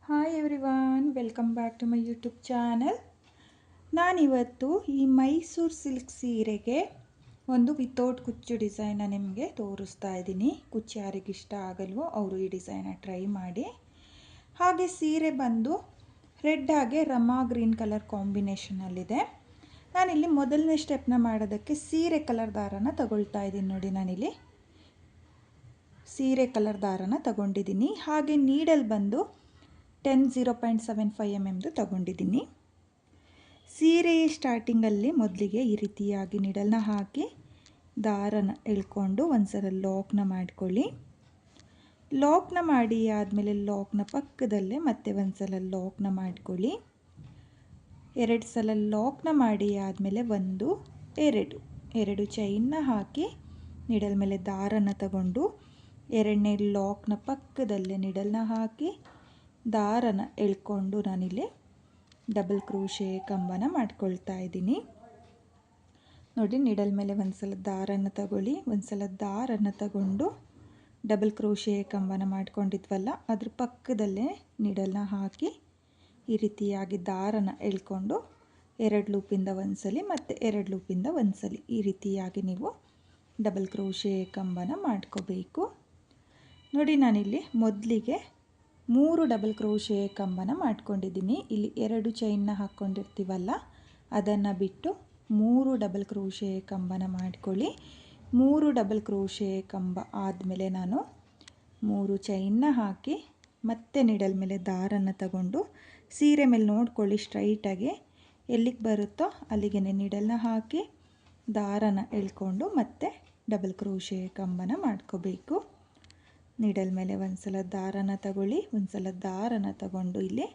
Hi everyone, welcome back to my YouTube channel. ನಾನಿವತ್ತು ಈ Mysuru silk ಸೀರೆಗೆ ಒಂದು ವಿತೌಟ್ ಕುಚ್ಚು ಡಿಸೈನ ನಿಮಗೆ ತೋರಿಸ್ತಾ ಇದ್ದೀನಿ. ಕುಚ್ಚು ಯಾರಿಗಿಷ್ಟ ಆಗಲ್ವೋ ಅವರು ಈ ಡಿಸೈನ ಟ್ರೈ ಮಾಡಿ. ಹಾಗೆ ಸೀರೆ ಬಂದು ರೆಡ್ ಹಾಗೆ ರಮಾ ಗ್ರೀನ್ ಕಲರ್ ಕಾಂಬಿನೇಷನಲ್ಲಿದೆ. ನಾನಿಲ್ಲಿ ಮೊದಲನೇ ಸ್ಟೆಪ್ನ ಮಾಡೋದಕ್ಕೆ ಸೀರೆ ಕಲರ್ ದಾರನ ತಗೊಳ್ತಾ ಇದ್ದೀನಿ. ನೋಡಿ, ನಾನಿಲ್ಲಿ ಸೀರೆ ಕಲರ್ ದಾರನ ತಗೊಂಡಿದ್ದೀನಿ. ಹಾಗೆ ನೀಡಲ್ ಬಂದು 0.75 mm ತಗೊಂಡಿದ್ದೀನಿ. ಸೀರೆ ಸ್ಟಾರ್ಟಿಂಗಲ್ಲಿ ಮೊದಲಿಗೆ ಈ ರೀತಿಯಾಗಿ ನೀಡಲ್ನ ಹಾಕಿ ದಾರನ ಎಳ್ಕೊಂಡು ಒಂದ್ಸಲ ಲಾಕ್ನ ಮಾಡ್ಕೊಳ್ಳಿ. ಲಾಕ್ನ ಮಾಡಿ ಆದಮೇಲೆ ಲಾಕ್ನ ಪಕ್ಕದಲ್ಲೇ ಮತ್ತೆ ಒಂದ್ಸಲ ಲಾಕ್ನ ಮಾಡ್ಕೊಳ್ಳಿ. 2 ಸಲ ಲಾಕ್ನ ಮಾಡಿ ಆದಮೇಲೆ 1 2 ಚೈನ್ನ ಹಾಕಿ ನೀಡಲ್ ಮೇಲೆ ದಾರನ ತಗೊಂಡು 2ನೇ ಲಾಕ್ನ ಪಕ್ಕದಲ್ಲೇ ನೀಡಲ್ನ ಹಾಕಿ ದಾರನ ಎಳ್ಕೊಂಡು ನಾನಿಲ್ಲಿ ಡಬಲ್ ಕ್ರೋಶೆ ಕಂಬನ ಮಾಡ್ಕೊಳ್ತಾ ಇದ್ದೀನಿ. ನೋಡಿ, ನೀಡಲ್ ಮೇಲೆ ಒಂದ್ಸಲ ದಾರನ ತಗೊಳ್ಳಿ, ಒಂದ್ಸಲ ದಾರನ ತಗೊಂಡು ಡಬಲ್ ಕ್ರೋಶೆ ಕಂಬನ ಮಾಡ್ಕೊಂಡಿದ್ವಲ್ಲ ಅದ್ರ ಪಕ್ಕದಲ್ಲೇ ನೀಡಲ್ನ ಹಾಕಿ ಈ ರೀತಿಯಾಗಿ ದಾರನ ಎಳ್ಕೊಂಡು 2 ಲೂಪಿಂದ ಒಂದ್ಸಲಿ ಮತ್ತು 2 ಲೂಪಿಂದ ಒಂದ್ಸಲಿ ಈ ರೀತಿಯಾಗಿ ನೀವು ಡಬಲ್ ಕ್ರೋಶೆ ಕಂಬನ ಮಾಡ್ಕೋಬೇಕು. ನೋಡಿ, ನಾನಿಲ್ಲಿ ಮೊದಲಿಗೆ 3 ಡಬಲ್ ಕ್ರೋಶೆ ಕಂಬನ ಮಾಡ್ಕೊಂಡಿದ್ದೀನಿ. ಇಲ್ಲಿ 2 ಚೈನ್ನ ಹಾಕ್ಕೊಂಡಿರ್ತೀವಲ್ಲ ಅದನ್ನು ಬಿಟ್ಟು 3 ಡಬಲ್ ಕ್ರೋಶೆ ಕಂಬನ ಮಾಡ್ಕೊಳ್ಳಿ. 3 ಡಬಲ್ ಕ್ರೋಶೆ ಕಂಬ ಆದಮೇಲೆ ನಾನು 3 ಚೈನ್ನ ಹಾಕಿ ಮತ್ತೆ ನೀಡಲ್ ಮೇಲೆ ದಾರನ ತಗೊಂಡು ಸೀರೆ ಮೇಲೆ ನೋಡ್ಕೊಳ್ಳಿ, ಸ್ಟ್ರೈಟಾಗಿ ಎಲ್ಲಿಗೆ ಬರುತ್ತೋ ಅಲ್ಲಿಗೆ ನೀಡಲ್ನ ಹಾಕಿ ದಾರನ ಎಳ್ಕೊಂಡು ಮತ್ತೆ ಡಬಲ್ ಕ್ರೋಶೆ ಕಂಬನ ಮಾಡ್ಕೋಬೇಕು. ನೀಡಲ್ ಮೇಲೆ ಒಂದ್ಸಲ ದಾರನ ತಗೊಳ್ಳಿ, ಒಂದ್ಸಲ ದಾರನ ತಗೊಂಡು ಇಲ್ಲಿ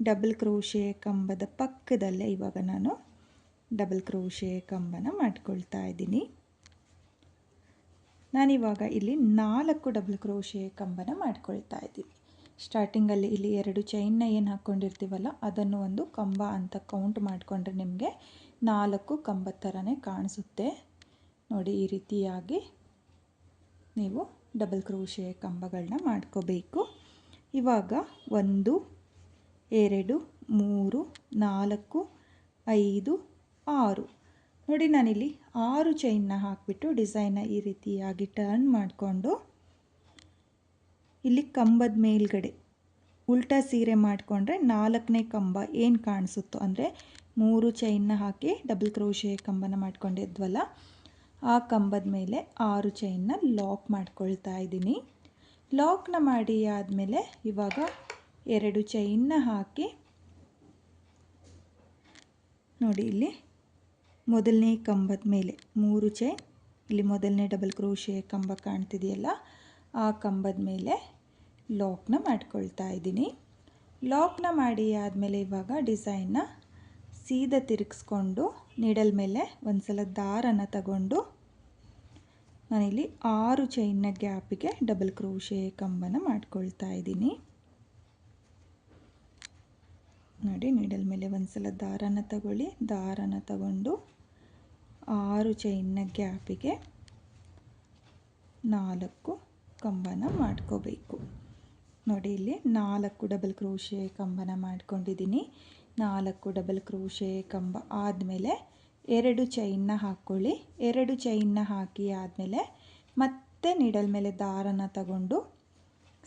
ಡಬಲ್ ಕ್ರೋಶೆ ಕಂಬದ ಪಕ್ಕದಲ್ಲೇ ಇವಾಗ ನಾನು ಡಬಲ್ ಕ್ರೋಶೆ ಕಂಬನ ಮಾಡ್ಕೊಳ್ತಾ ಇದ್ದೀನಿ. ನಾನಿವಾಗ ಇಲ್ಲಿ 4 ಡಬಲ್ ಕ್ರೋಶೆ ಕಂಬನ ಮಾಡ್ಕೊಳ್ತಾ ಇದ್ದೀನಿ. ಸ್ಟಾರ್ಟಿಂಗಲ್ಲಿ ಇಲ್ಲಿ 2 ಚೈನ್ನ ಏನು ಹಾಕ್ಕೊಂಡಿರ್ತೀವಲ್ಲ ಅದನ್ನು ಒಂದು ಕಂಬ ಅಂತ ಕೌಂಟ್ ಮಾಡಿಕೊಂಡ್ರೆ ನಿಮಗೆ 4 ಕಂಬದ ಥರನೇ ಕಾಣಿಸುತ್ತೆ. ನೋಡಿ, ಈ ರೀತಿಯಾಗಿ ನೀವು ಡಬಲ್ ಕ್ರೋಶೆ ಕಂಬಗಳನ್ನ ಮಾಡ್ಕೋಬೇಕು. ಇವಾಗ 1 2 3 4 5 6 ನೋಡಿ, ನಾನಿಲ್ಲಿ 6 ಚೈನ್ನ ಹಾಕಿಬಿಟ್ಟು ಡಿಸೈನ್ನ ಈ ರೀತಿಯಾಗಿ ಟರ್ನ್ ಮಾಡಿಕೊಂಡು ಇಲ್ಲಿ ಕಂಬದ ಮೇಲ್ಗಡೆ ಉಲ್ಟಾ ಸೀರೆ ಮಾಡಿಕೊಂಡ್ರೆ 4ನೇ ಕಂಬ ಏನು ಕಾಣಿಸುತ್ತೋ ಅಂದರೆ 3 ಚೈನ್ನ ಹಾಕಿ ಡಬಲ್ ಕ್ರೋಶೆ ಕಂಬನ ಮಾಡ್ಕೊಂಡಿದ್ವಲ್ಲ ಆ ಕಂಬದ ಮೇಲೆ 6 ಚೈನ್ನ ಲಾಕ್ ಮಾಡ್ಕೊಳ್ತಾ ಇದ್ದೀನಿ. ಲಾಕ್ನ ಮಾಡಿ ಆದಮೇಲೆ ಇವಾಗ 2 ಚೈನ್ನ ಹಾಕಿ ನೋಡಿ, ಇಲ್ಲಿ ಮೊದಲನೇ ಕಂಬದ ಮೇಲೆ 3 ಚೈನ್, ಇಲ್ಲಿ ಮೊದಲನೇ ಡಬಲ್ ಕ್ರೋಶೆ ಕಂಬ ಕಾಣ್ತಿದೆಯಲ್ಲ ಆ ಕಂಬದ ಮೇಲೆ ಲಾಕ್ನ ಮಾಡ್ಕೊಳ್ತಾ ಇದ್ದೀನಿ. ಲಾಕ್ನ ಮಾಡಿ ಆದಮೇಲೆ ಇವಾಗ ಡಿಸೈನ್ನ ಸೀದಾ ತಿರುಗಿಸ್ಕೊಂಡು ನೀಡಲ್ ಮೇಲೆ ಒಂದ್ಸಲ ದಾರನ ತಗೊಂಡು ನಾನಿಲ್ಲಿ 6 ಚೈನ್ನ ಗ್ಯಾಪಿಗೆ ಡಬಲ್ ಕ್ರೋಶೆ ಕಂಬನ ಮಾಡ್ಕೊಳ್ತಾ ಇದ್ದೀನಿ. ನೋಡಿ, ನೀಡಲ್ ಮೇಲೆ ಒಂದ್ಸಲ ದಾರನ ತಗೊಳ್ಳಿ, ದಾರನ ತಗೊಂಡು 6 ಚೈನ್ನ ಗ್ಯಾಪಿಗೆ 4 ಕಂಬನ ಮಾಡ್ಕೋಬೇಕು. ನೋಡಿ, ಇಲ್ಲಿ 4 ಡಬಲ್ ಕ್ರೋಶೆ ಕಂಬನ ಮಾಡ್ಕೊಂಡಿದ್ದೀನಿ. 4 ಡಬಲ್ ಕ್ರೋಶೆ ಕಂಬ ಆದಮೇಲೆ 2 ಚೈನ್ನ ಹಾಕ್ಕೊಳ್ಳಿ. 2 ಚೈನ್ನ ಹಾಕಿ ಆದಮೇಲೆ ಮತ್ತೆ ನೀಡಲ್ ಮೇಲೆ ದಾರನ ತಗೊಂಡು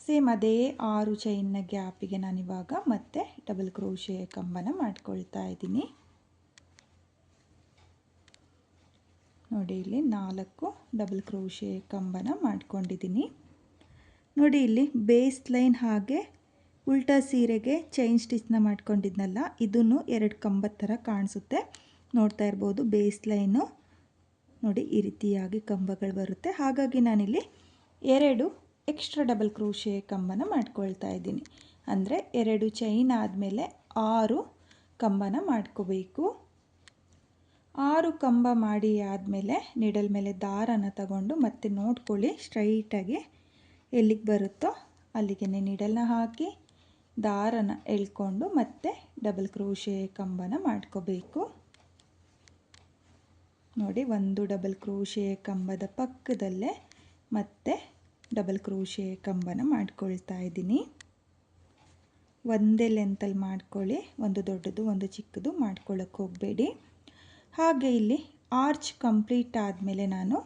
ಸೇಮ್ ಅದೇ 6 ಚೈನ್ನ ಗ್ಯಾಪಿಗೆ ನಾನಿವಾಗ ಮತ್ತೆ ಡಬಲ್ ಕ್ರೋಶೆ ಕಂಬನ ಮಾಡ್ಕೊಳ್ತಾ ಇದ್ದೀನಿ. ನೋಡಿ, ಇಲ್ಲಿ 4 ಡಬಲ್ ಕ್ರೋಶೆ ಕಂಬನ ಮಾಡ್ಕೊಂಡಿದ್ದೀನಿ. ನೋಡಿ, ಇಲ್ಲಿ ಬೇಸ್ ಲೈನ್ ಹಾಗೆ ಉಲ್ಟಾ ಸೀರೆಗೆ ಚೈನ್ ಸ್ಟಿಚ್ನ ಮಾಡ್ಕೊಂಡಿದ್ನಲ್ಲ ಇದನ್ನು 2 ಕಂಬದ ಥರ ಕಾಣಿಸುತ್ತೆ. ನೋಡ್ತಾ ಇರ್ಬೋದು, ಬೇಸ್ ಲೈನು ನೋಡಿ ಈ ರೀತಿಯಾಗಿ ಕಂಬಗಳು ಬರುತ್ತೆ. ಹಾಗಾಗಿ ನಾನಿಲ್ಲಿ 2 ಎಕ್ಸ್ಟ್ರಾ ಡಬಲ್ ಕ್ರೋಶೆ ಕಂಬನ ಮಾಡ್ಕೊಳ್ತಾ ಇದ್ದೀನಿ. ಅಂದರೆ 2 ಚೈನ್ ಆದಮೇಲೆ 6 ಕಂಬನ ಮಾಡ್ಕೋಬೇಕು. 6 ಕಂಬ ಮಾಡಿ ಆದಮೇಲೆ ನೀಡಲ್ ಮೇಲೆ ದಾರನ ತಗೊಂಡು ಮತ್ತೆ ನೋಡ್ಕೊಳ್ಳಿ, ಸ್ಟ್ರೈಟಾಗಿ ಎಲ್ಲಿಗೆ ಬರುತ್ತೋ ಅಲ್ಲಿಗೆ ನೀಡಲ್ನ ಹಾಕಿ ದಾರನ ಎಳ್ಕೊಂಡು ಮತ್ತೆ ಡಬಲ್ ಕ್ರೋಶೆ ಕಂಬನ ಮಾಡ್ಕೋಬೇಕು. ನೋಡಿ, 1 ಡಬಲ್ ಕ್ರೋಶೆ ಕಂಬದ ಪಕ್ಕದಲ್ಲೇ ಮತ್ತೆ ಡಬಲ್ ಕ್ರೋಶೆ ಕಂಬನ ಮಾಡ್ಕೊಳ್ತಾ ಇದ್ದೀನಿ. ಒಂದೇ ಲೆಂತಲ್ಲಿ ಮಾಡ್ಕೊಳ್ಳಿ, ಒಂದು ದೊಡ್ಡದು ಒಂದು ಚಿಕ್ಕದು ಮಾಡ್ಕೊಳ್ಳೋಕ್ಕೆ ಹೋಗಬೇಡಿ. ಹಾಗೆ ಇಲ್ಲಿ ಆರ್ಚ್ ಕಂಪ್ಲೀಟ್ ಆದಮೇಲೆ ನಾನು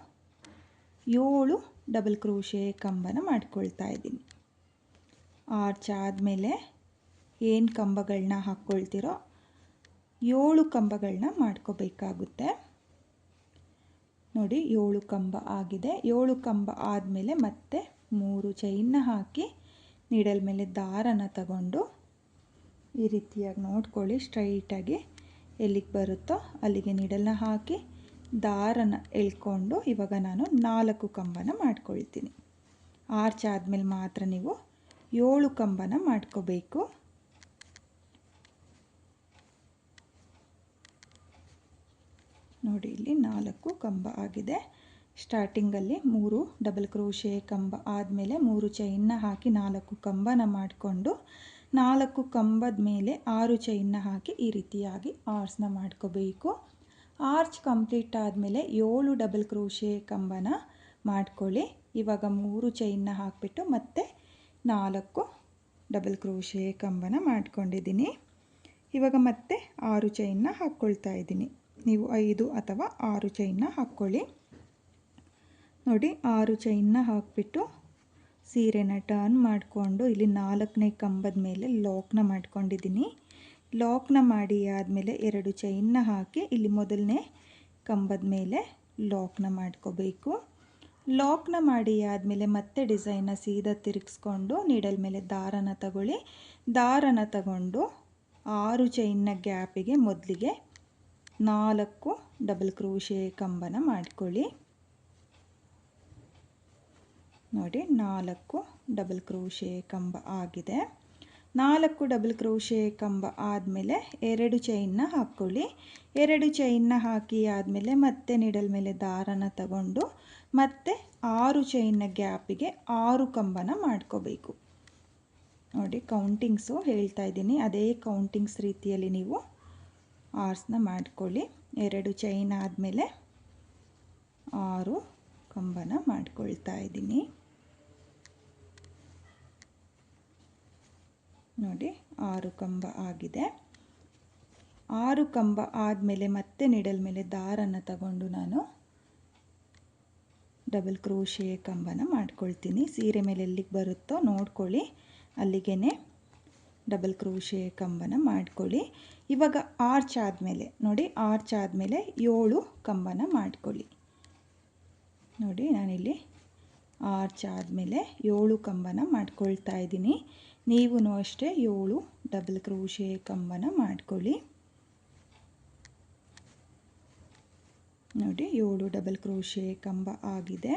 7 ಡಬಲ್ ಕ್ರೋಶೆ ಕಂಬನ ಮಾಡ್ಕೊಳ್ತಾ ಇದ್ದೀನಿ. ಆರ್ಚ್ ಆದಮೇಲೆ ಏನು ಕಂಬಗಳನ್ನ ಹಾಕ್ಕೊಳ್ತೀರೋ 7 ಕಂಬಗಳನ್ನ ಮಾಡ್ಕೋಬೇಕಾಗುತ್ತೆ. ನೋಡಿ 7 ಕಂಬ ಆಗಿದೆ. 7 ಕಂಬ ಆದಮೇಲೆ ಮತ್ತೆ 3 ಚೈನ್ನ ಹಾಕಿ ನೀಡಲ್ ಮೇಲೆ ದಾರನ ತಗೊಂಡು ಈ ರೀತಿಯಾಗಿ ನೋಡ್ಕೊಳ್ಳಿ, ಸ್ಟ್ರೈಟಾಗಿ ಎಲ್ಲಿಗೆ ಬರುತ್ತೋ ಅಲ್ಲಿಗೆ ನೀಡಲ್ನ ಹಾಕಿ ದಾರನ ಎಳ್ಕೊಂಡು ಇವಾಗ ನಾನು 4 ಕಂಬನ ಮಾಡ್ಕೊಳ್ತೀನಿ. ಆರ್ಚ್ ಆದಮೇಲೆ ಮಾತ್ರ ನೀವು 7 ಕಂಬನ ಮಾಡ್ಕೋಬೇಕು. ನೋಡಿ ಇಲ್ಲಿ 4 ಕಂಬ ಆಗಿದೆ. ಸ್ಟಾರ್ಟಿಂಗಲ್ಲಿ 3 ಡಬಲ್ ಕ್ರೋಶೆ ಕಂಬ ಆದಮೇಲೆ 3 ಚೈನ್ನ ಹಾಕಿ 4 ಕಂಬನ ಮಾಡಿಕೊಂಡು 4 ಕಂಬದ ಮೇಲೆ 6 ಚೈನ್ನ ಹಾಕಿ ಈ ರೀತಿಯಾಗಿ ಆರ್ಚ್ನ ಮಾಡ್ಕೋಬೇಕು. ಆರ್ಚ್ ಕಂಪ್ಲೀಟ್ ಆದಮೇಲೆ 7 ಡಬಲ್ ಕ್ರೋಶೆ ಕಂಬನ ಮಾಡ್ಕೊಳ್ಳಿ. ಇವಾಗ 3 ಚೈನ್ನ ಹಾಕಿಬಿಟ್ಟು ಮತ್ತೆ 4 ಡಬಲ್ ಕ್ರೋಶೆ ಕಂಬನ ಮಾಡ್ಕೊಂಡಿದ್ದೀನಿ. ಇವಾಗ ಮತ್ತೆ 6 ಚೈನ್ನ ಹಾಕ್ಕೊಳ್ತಾ ಇದ್ದೀನಿ. ನೀವು 5 ಅಥವಾ 6 ಚೈನ್ನ ಹಾಕ್ಕೊಳ್ಳಿ. ನೋಡಿ 6 ಚೈನ್ನ ಹಾಕಿಬಿಟ್ಟು ಸೀರೆನ ಟರ್ನ್ ಮಾಡಿಕೊಂಡು ಇಲ್ಲಿ 4ನೇ ಕಂಬದ ಮೇಲೆ ಲಾಕ್ನ ಮಾಡ್ಕೊಂಡಿದ್ದೀನಿ. ಲಾಕ್ನ ಮಾಡಿ ಆದಮೇಲೆ 2 ಚೈನ್ನ ಹಾಕಿ ಇಲ್ಲಿ ಮೊದಲನೇ ಕಂಬದ ಮೇಲೆ ಲಾಕ್ನ ಮಾಡ್ಕೋಬೇಕು. ಲಾಕ್ನ ಮಾಡಿ ಆದಮೇಲೆ ಮತ್ತೆ ಡಿಸೈನ್ನ ಸೀದಾ ತಿರುಗಿಸ್ಕೊಂಡು ನೀಡಲ್ ಮೇಲೆ ದಾರನ ತಗೊಳ್ಳಿ. ದಾರನ ತಗೊಂಡು 6 ಚೈನ್ನ ಗ್ಯಾಪಿಗೆ ಮೊದಲಿಗೆ 4 ಡಬಲ್ ಕ್ರೋಶೆ ಕಂಬನ ಮಾಡ್ಕೊಳ್ಳಿ. ನೋಡಿ 4 ಡಬಲ್ ಕ್ರೋಶೆ ಕಂಬ ಆಗಿದೆ. 4 ಡಬಲ್ ಕ್ರೋಶೆ ಕಂಬ ಆದಮೇಲೆ 2 ಚೈನ್ನ ಹಾಕ್ಕೊಳ್ಳಿ. 2 ಚೈನ್ನ ಹಾಕಿ ಆದಮೇಲೆ ಮತ್ತೆ ನೀಡಲ್ ಮೇಲೆ ದಾರನ ತಗೊಂಡು ಮತ್ತೆ 6 ಚೈನ್ನ ಗ್ಯಾಪಿಗೆ 6 ಕಂಬನ ಮಾಡ್ಕೋಬೇಕು. ನೋಡಿ ಕೌಂಟಿಂಗ್ಸು ಹೇಳ್ತಾ ಇದ್ದೀನಿ, ಅದೇ ಕೌಂಟಿಂಗ್ಸ್ ರೀತಿಯಲ್ಲಿ ನೀವು ಆರ್ಸ್ನ ಮಾಡ್ಕೊಳ್ಳಿ. 2 ಚೈನ್ ಆದಮೇಲೆ 6 ಕಂಬನ ಮಾಡ್ಕೊಳ್ತಾ ಇದ್ದೀನಿ. ನೋಡಿ 6 ಕಂಬ ಆಗಿದೆ. 6 ಕಂಬ ಆದಮೇಲೆ ಮತ್ತೆ ನೀಡಲ್ ಮೇಲೆ ದಾರನ ತಗೊಂಡು ನಾನು ಡಬಲ್ ಕ್ರೋಶೆ ಕಂಬನ ಮಾಡ್ಕೊಳ್ತೀನಿ. ಸೀರೆ ಮೇಲೆ ಎಲ್ಲಿಗೆ ಬರುತ್ತೋ ನೋಡ್ಕೊಳ್ಳಿ, ಅಲ್ಲಿಗೆ ಡಬಲ್ ಕ್ರೋಶೆ ಕಂಬನ ಮಾಡ್ಕೊಳ್ಳಿ. ಇವಾಗ ಆರ್ಚ್ ಆದಮೇಲೆ ನೋಡಿ, ಆರ್ಚ್ ಆದಮೇಲೆ 7 ಕಂಬನ ಮಾಡ್ಕೊಳ್ಳಿ. ನೋಡಿ ನಾನಿಲ್ಲಿ ಆರ್ಚ್ ಆದಮೇಲೆ 7 ಕಂಬನ ಮಾಡ್ಕೊಳ್ತಾ ಇದ್ದೀನಿ. ನೀವು ಅಷ್ಟೇ 7 ಡಬಲ್ ಕ್ರೋಶೆ ಕಂಬನ ಮಾಡ್ಕೊಳ್ಳಿ. ನೋಡಿ 7 ಡಬಲ್ ಕ್ರೋಶೆ ಕಂಬ ಆಗಿದೆ.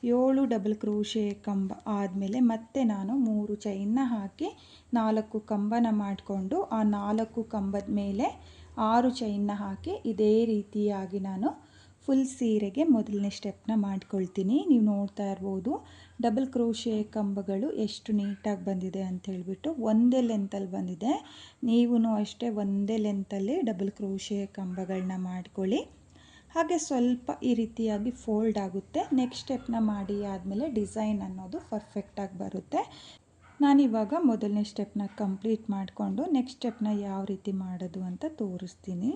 7 ಡಬಲ್ ಕ್ರೋಶೆ ಕಂಬ ಆದಮೇಲೆ ಮತ್ತೆ ನಾನು 3 ಚೈನ್ನ ಹಾಕಿ 4 ಕಂಬನ ಮಾಡಿಕೊಂಡು ಆ 4 ಕಂಬದ ಮೇಲೆ 6 ಚೈನ್ನ ಹಾಕಿ ಇದೇ ರೀತಿಯಾಗಿ ನಾನು ಫುಲ್ ಸೀರೆಗೆ ಮೊದಲನೇ ಸ್ಟೆಪ್ನ ಮಾಡ್ಕೊಳ್ತೀನಿ. ನೀವು ನೋಡ್ತಾ ಇರ್ಬೋದು ಡಬಲ್ ಕ್ರೋಶೆ ಕಂಬಗಳು ಎಷ್ಟು ನೀಟಾಗಿ ಬಂದಿದೆ ಅಂತ ಹೇಳಿಬಿಟ್ಟು ಒಂದೇ ಲೆಂತಲ್ಲಿ ಬಂದಿದೆ. ನೀವು ಅಷ್ಟೇ ಒಂದೇ ಲೆಂತಲ್ಲಿ ಡಬಲ್ ಕ್ರೋಶೆ ಕಂಬಗಳನ್ನ ಮಾಡ್ಕೊಳ್ಳಿ. ಹಾಗೆ ಸ್ವಲ್ಪ ಈ ರೀತಿಯಾಗಿ ಫೋಲ್ಡ್ ಆಗುತ್ತೆ. ನೆಕ್ಸ್ಟ್ ಸ್ಟೆಪ್ನ ಮಾಡಿ ಆದಮೇಲೆ ಡಿಸೈನ್ ಅನ್ನೋದು ಪರ್ಫೆಕ್ಟಾಗಿ ಬರುತ್ತೆ. ನಾನಿವಾಗ ಮೊದಲನೇ ಸ್ಟೆಪ್ನ ಕಂಪ್ಲೀಟ್ ಮಾಡಿಕೊಂಡು ನೆಕ್ಸ್ಟ್ ಸ್ಟೆಪ್ನ ಯಾವ ರೀತಿ ಮಾಡೋದು ಅಂತ ತೋರಿಸ್ತೀನಿ.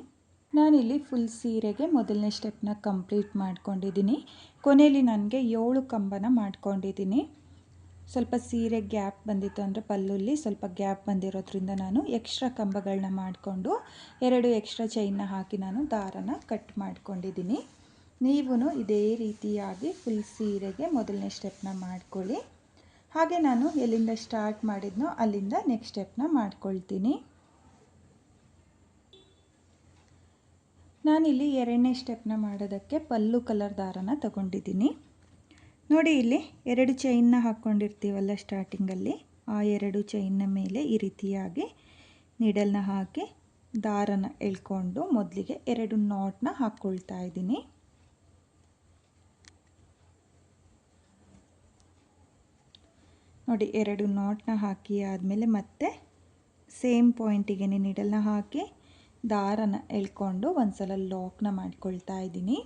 ನಾನಿಲ್ಲಿ ಫುಲ್ ಸೀರೆಗೆ ಮೊದಲನೇ ಸ್ಟೆಪ್ನ ಕಂಪ್ಲೀಟ್ ಮಾಡ್ಕೊಂಡಿದ್ದೀನಿ. ಕೊನೆಯಲ್ಲಿ ನನಗೆ 7 ಕಂಬನ ಮಾಡ್ಕೊಂಡಿದ್ದೀನಿ. ಸ್ವಲ್ಪ ಸೀರೆ ಗ್ಯಾಪ್ ಬಂದಿತ್ತು ಅಂದರೆ ಪಲ್ಲುಲ್ಲಿ ಸ್ವಲ್ಪ ಗ್ಯಾಪ್ ಬಂದಿರೋದ್ರಿಂದ ನಾನು ಎಕ್ಸ್ಟ್ರಾ ಕಂಬಗಳನ್ನ ಮಾಡಿಕೊಂಡು 2 ಎಕ್ಸ್ಟ್ರಾ ಚೈನ್ನ ಹಾಕಿ ನಾನು ದಾರನ ಕಟ್ ಮಾಡ್ಕೊಂಡಿದ್ದೀನಿ. ನೀವು ಇದೇ ರೀತಿಯಾಗಿ ಫುಲ್ ಸೀರೆಗೆ ಮೊದಲನೇ ಸ್ಟೆಪ್ನ ಮಾಡ್ಕೊಳ್ಳಿ. ಹಾಗೆ ನಾನು ಎಲ್ಲಿಂದ ಸ್ಟಾರ್ಟ್ ಮಾಡಿದ್ನೋ ಅಲ್ಲಿಂದ ನೆಕ್ಸ್ಟ್ ಸ್ಟೆಪ್ನ ಮಾಡ್ಕೊಳ್ತೀನಿ. ನಾನಿಲ್ಲಿ 2ನೇ ಸ್ಟೆಪ್ನ ಮಾಡೋದಕ್ಕೆ ಪಲ್ಲು ಕಲರ್ ದಾರನ ತಗೊಂಡಿದ್ದೀನಿ. ನೋಡಿ ಇಲ್ಲಿ 2 ಚೈನ್ನ ಹಾಕ್ಕೊಂಡಿರ್ತೀವಲ್ಲ ಸ್ಟಾರ್ಟಿಂಗಲ್ಲಿ, ಆ 2 ಚೈನ್ನ ಮೇಲೆ ಈ ರೀತಿಯಾಗಿ ನೀಡಲ್ನ ಹಾಕಿ ದಾರನ ಎಳ್ಕೊಂಡು ಮೊದಲಿಗೆ 2 ನಾಟ್ನ ಹಾಕ್ಕೊಳ್ತಾ ಇದ್ದೀನಿ. ನೋಡಿ 2 ನಾಟ್ನ ಹಾಕಿ ಆದಮೇಲೆ ಮತ್ತೆ ಸೇಮ್ ಪಾಯಿಂಟಿಗೆ ನೀಡಲ್ನ ಹಾಕಿ ದಾರನ ಎಳ್ಕೊಂಡು ಒಂದ್ಸಲ ಲಾಕ್ನ ಮಾಡ್ಕೊಳ್ತಾ ಇದ್ದೀನಿ.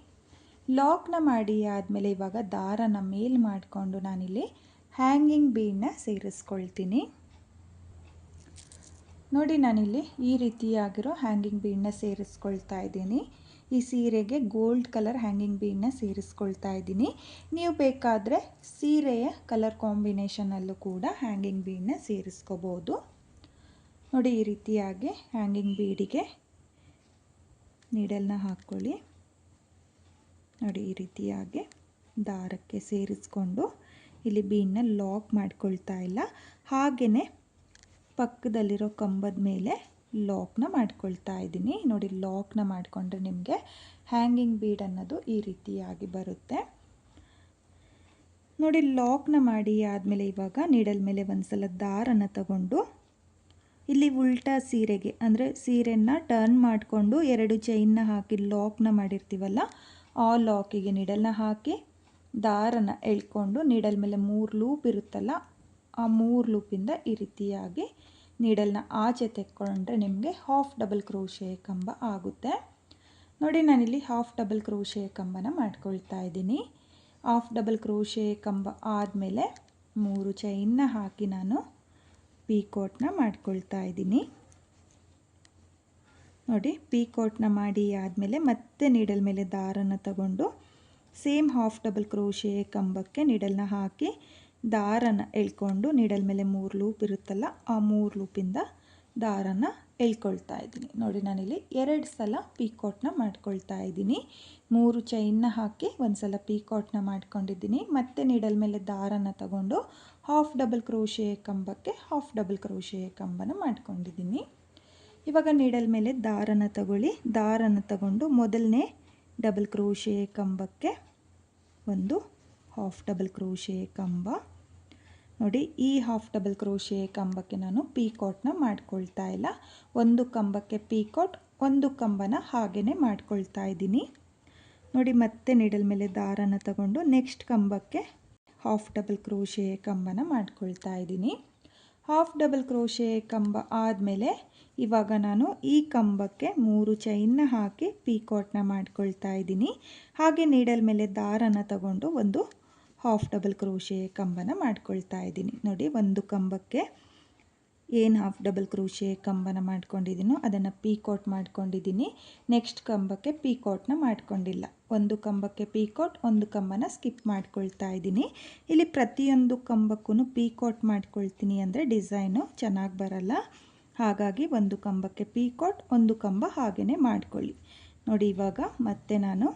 ಲಾಕ್ನ ಮಾಡಿ ಆದಮೇಲೆ ಇವಾಗ ದಾರನ ಮೇಲ್ ಮಾಡಿಕೊಂಡು ನಾನಿಲ್ಲಿ ಹ್ಯಾಂಗಿಂಗ್ ಬೀಡನ್ನ ಸೇರಿಸ್ಕೊಳ್ತೀನಿ. ನೋಡಿ ನಾನಿಲ್ಲಿ ಈ ರೀತಿಯಾಗಿರೋ ಹ್ಯಾಂಗಿಂಗ್ ಬೀಡನ್ನ ಸೇರಿಸ್ಕೊಳ್ತಾ ಇದ್ದೀನಿ. ಈ ಸೀರೆಗೆ ಗೋಲ್ಡ್ ಕಲರ್ ಹ್ಯಾಂಗಿಂಗ್ ಬೀಡನ್ನ ಸೇರಿಸ್ಕೊಳ್ತಾ ಇದ್ದೀನಿ. ನೀವು ಬೇಕಾದರೆ ಸೀರೆಯ ಕಲರ್ ಕಾಂಬಿನೇಷನಲ್ಲೂ ಕೂಡ ಹ್ಯಾಂಗಿಂಗ್ ಬೀಡನ್ನ ಸೇರಿಸ್ಕೋಬೋದು. ನೋಡಿ ಈ ರೀತಿಯಾಗಿ ಹ್ಯಾಂಗಿಂಗ್ ಬೀಡಿಗೆ ನೀಡಲ್ನ ಹಾಕ್ಕೊಳ್ಳಿ. ನೋಡಿ ಈ ರೀತಿಯಾಗಿ ದಾರಕ್ಕೆ ಸೇರಿಸ್ಕೊಂಡು ಇಲ್ಲಿ ಬೀಡನ್ನ ಲಾಕ್ ಮಾಡ್ಕೊಳ್ತಾ ಇಲ್ಲ, ಹಾಗೆಯೇ ಪಕ್ಕದಲ್ಲಿರೋ ಕಂಬದ ಮೇಲೆ ಲಾಕ್ನ ಮಾಡ್ಕೊಳ್ತಾ ಇದ್ದೀನಿ. ನೋಡಿ ಲಾಕ್ನ ಮಾಡಿಕೊಂಡ್ರೆ ನಿಮಗೆ ಹ್ಯಾಂಗಿಂಗ್ ಬೀಡ್ ಅನ್ನೋದು ಈ ರೀತಿಯಾಗಿ ಬರುತ್ತೆ. ನೋಡಿ ಲಾಕ್ನ ಮಾಡಿ ಆದಮೇಲೆ ಇವಾಗ ನೀಡಲ್ ಮೇಲೆ ಒಂದು ಸಲ ದಾರನ ತಗೊಂಡು ಇಲ್ಲಿ ಉಲ್ಟಾ ಸೀರೆಗೆ ಅಂದರೆ ಸೀರೆಯನ್ನು ಟರ್ನ್ ಮಾಡಿಕೊಂಡು 2 ಚೈನ್ನ ಹಾಕಿ ಲಾಕ್ನ ಮಾಡಿರ್ತೀವಲ್ಲ, ಆ ಲಾಕಿಗೆ ನೀಡಲ್ನ ಹಾಕಿ ದಾರನ ಎಳ್ಕೊಂಡು ನೀಡಲ್ ಮೇಲೆ 3 ಲೂಪ್ ಇರುತ್ತಲ್ಲ, ಆ 3 ಲೂಪಿಂದ ಈ ರೀತಿಯಾಗಿ ನೀಡಲ್ನ ಆಚೆ ತೆಕ್ಕೊಂಡ್ರೆ ನಿಮಗೆ ಹಾಫ್ ಡಬಲ್ ಕ್ರೋಶೆ ಕಂಬ ಆಗುತ್ತೆ. ನೋಡಿ ನಾನಿಲ್ಲಿ ಹಾಫ್ ಡಬಲ್ ಕ್ರೋಶೆ ಕಂಬನ ಮಾಡ್ಕೊಳ್ತಾ ಇದ್ದೀನಿ. ಹಾಫ್ ಡಬಲ್ ಕ್ರೋಶೆ ಕಂಬ ಆದಮೇಲೆ 3 ಚೈನ್ನ ಹಾಕಿ ನಾನು ಪೀಕೋಟ್ನ ಮಾಡ್ಕೊಳ್ತಾ ಇದ್ದೀನಿ. ನೋಡಿ ಪೀಕೋಟ್ನ ಮಾಡಿ ಆದಮೇಲೆ ಮತ್ತೆ ನೀಡಲ್ ಮೇಲೆ ದಾರನ ತಗೊಂಡು ಸೇಮ್ ಹಾಫ್ ಡಬಲ್ ಕ್ರೋಶೆ ಕಂಬಕ್ಕೆ ನೀಡಲ್ನ ಹಾಕಿ ದಾರನ ಎಳ್ಕೊಂಡು ನೀಡಲ್ ಮೇಲೆ 3 ಲೂಪ್ ಇರುತ್ತಲ್ಲ, ಆ 3 ಲೂಪಿಂದ ದಾರನ ಎಳ್ಕೊಳ್ತಾ ಇದ್ದೀನಿ. ನೋಡಿ ನಾನಿಲ್ಲಿ 2 ಸಲ ಪೀಕೋಟ್ನ ಮಾಡ್ಕೊಳ್ತಾ ಇದ್ದೀನಿ. 3 ಚೈನ್ನ ಹಾಕಿ ಒಂದು ಸಲ ಪೀಕೋಟ್ನ ಮಾಡ್ಕೊಂಡಿದ್ದೀನಿ. ಮತ್ತೆ ನೀಡಲ್ ಮೇಲೆ ದಾರನ ತಗೊಂಡು ಹಾಫ್ ಡಬಲ್ ಕ್ರೋಶೆ ಕಂಬಕ್ಕೆ ಹಾಫ್ ಡಬಲ್ ಕ್ರೋಶೆ ಕಂಬನ ಮಾಡ್ಕೊಂಡಿದ್ದೀನಿ. ಇವಾಗ ನೀಡಲ್ ಮೇಲೆ ದಾರನ ತಗೊಳ್ಳಿ. ದಾರನ ತಗೊಂಡು ಮೊದಲನೇ ಡಬಲ್ ಕ್ರೋಶೆ ಕಂಬಕ್ಕೆ ಒಂದು ಹಾಫ್ ಡಬಲ್ ಕ್ರೋಶೆ ಕಂಬ. ನೋಡಿ ಈ ಹಾಫ್ ಡಬಲ್ ಕ್ರೋಶೆ ಕಂಬಕ್ಕೆ ನಾನು ಪೀಕೋಟ್ನ ಮಾಡ್ಕೊಳ್ತಾ ಇಲ್ಲ, ಒಂದು ಕಂಬಕ್ಕೆ ಪೀಕೋಟ್, ಒಂದು ಕಂಬನ ಹಾಗೇ ಮಾಡ್ಕೊಳ್ತಾ ಇದ್ದೀನಿ. ನೋಡಿ ಮತ್ತೆ ನೀಡಲ್ ಮೇಲೆ ದಾರನ ತಗೊಂಡು ನೆಕ್ಸ್ಟ್ ಕಂಬಕ್ಕೆ ಹಾಫ್ ಡಬಲ್ ಕ್ರೋಶೆ ಕಂಬನ ಮಾಡ್ಕೊಳ್ತಾ ಇದ್ದೀನಿ. ಹಾಫ್ ಡಬಲ್ ಕ್ರೋಶೆ ಕಂಬ ಆದಮೇಲೆ ಇವಾಗ ನಾನು ಈ ಕಂಬಕ್ಕೆ 3 ಚೈನ್ನ ಹಾಕಿ ಪೀಕೋಟ್ನ ಮಾಡ್ಕೊಳ್ತಾ ಇದ್ದೀನಿ. ಹಾಗೆ ನೀಡಲ್ ಮೇಲೆ ದಾರನ ತಗೊಂಡು ಒಂದು ಹಾಫ್ ಡಬಲ್ ಕ್ರೋಶೆ ಕಂಬನ ಮಾಡ್ಕೊಳ್ತಾ ಇದ್ದೀನಿ. ನೋಡಿ ಒಂದು ಕಂಬಕ್ಕೆ ಏನು ಹಾಫ್ ಡಬಲ್ ಕ್ರೋಶೆ ಕಂಬನ ಮಾಡ್ಕೊಂಡಿದ್ದೀನೋ ಅದನ್ನು ಪೀಕೋಟ್ ಮಾಡ್ಕೊಂಡಿದ್ದೀನಿ. ನೆಕ್ಸ್ಟ್ ಕಂಬಕ್ಕೆ ಪೀಕೋಟ್ನ ಮಾಡ್ಕೊಂಡಿಲ್ಲ, ಒಂದು ಕಂಬಕ್ಕೆ ಪೀಕೋಟ್, ಒಂದು ಕಂಬನ ಸ್ಕಿಪ್ ಮಾಡ್ಕೊಳ್ತಾ ಇದ್ದೀನಿ. ಇಲ್ಲಿ ಪ್ರತಿಯೊಂದು ಕಂಬಕ್ಕೂ ಪೀಕೋಟ್ ಮಾಡ್ಕೊಳ್ತೀನಿ ಅಂದರೆ ಡಿಸೈನು ಚೆನ್ನಾಗಿ ಬರಲ್ಲ, ಹಾಗಾಗಿ ಒಂದು ಕಂಬಕ್ಕೆ ಪೀಕೋಟ್, ಒಂದು ಕಂಬ ಹಾಗೇ ಮಾಡ್ಕೊಳ್ಳಿ. ನೋಡಿ ಇವಾಗ ಮತ್ತೆ ನಾನು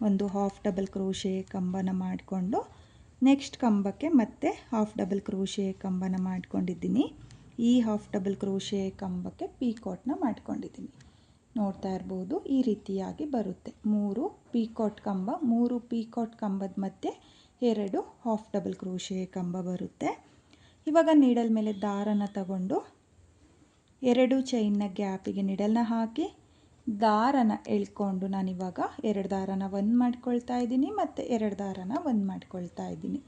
ಒಂದು ಹಾಫ್ ಡಬಲ್ ಕ್ರೋಶೆ ಕಂಬನ ಮಾಡಿಕೊಂಡು ನೆಕ್ಸ್ಟ್ ಕಂಬಕ್ಕೆ ಮತ್ತೆ ಹಾಫ್ ಡಬಲ್ ಕ್ರೋಶೆ ಕಂಬನ ಮಾಡ್ಕೊಂಡಿದ್ದೀನಿ. ಈ ಹಾಫ್ ಡಬಲ್ ಕ್ರೋಶೆ ಕಂಬಕ್ಕೆ ಪೀಕೋಟ್ನ ಮಾಡ್ಕೊಂಡಿದ್ದೀನಿ. ನೋಡ್ತಾ ಇರ್ಬೋದು ಈ ರೀತಿಯಾಗಿ ಬರುತ್ತೆ. 3 ಪೀಕೋಟ್ ಕಂಬ, 3 ಪೀಕೋಟ್ ಕಂಬದ ಮಧ್ಯೆ 2 ಹಾಫ್ ಡಬಲ್ ಕ್ರೋಶೆ ಕಂಬ ಬರುತ್ತೆ. ಇವಾಗ ನೀಡಲ್ ಮೇಲೆ ದಾರನ ತಗೊಂಡು 2 ಚೈನ್ನ ಗ್ಯಾಪಿಗೆ ನೀಡಲ್ನ ಹಾಕಿ ದಾರನ ಎಳ್ಕೊಂಡು ನಾನಿವಾಗ 2 ದಾರನ ಒಂದು ಮಾಡ್ಕೊಳ್ತಾ ಇದ್ದೀನಿ ಮತ್ತು 2 ದಾರನ ಒಂದು ಮಾಡ್ಕೊಳ್ತಾ ಇದ್ದೀನಿ.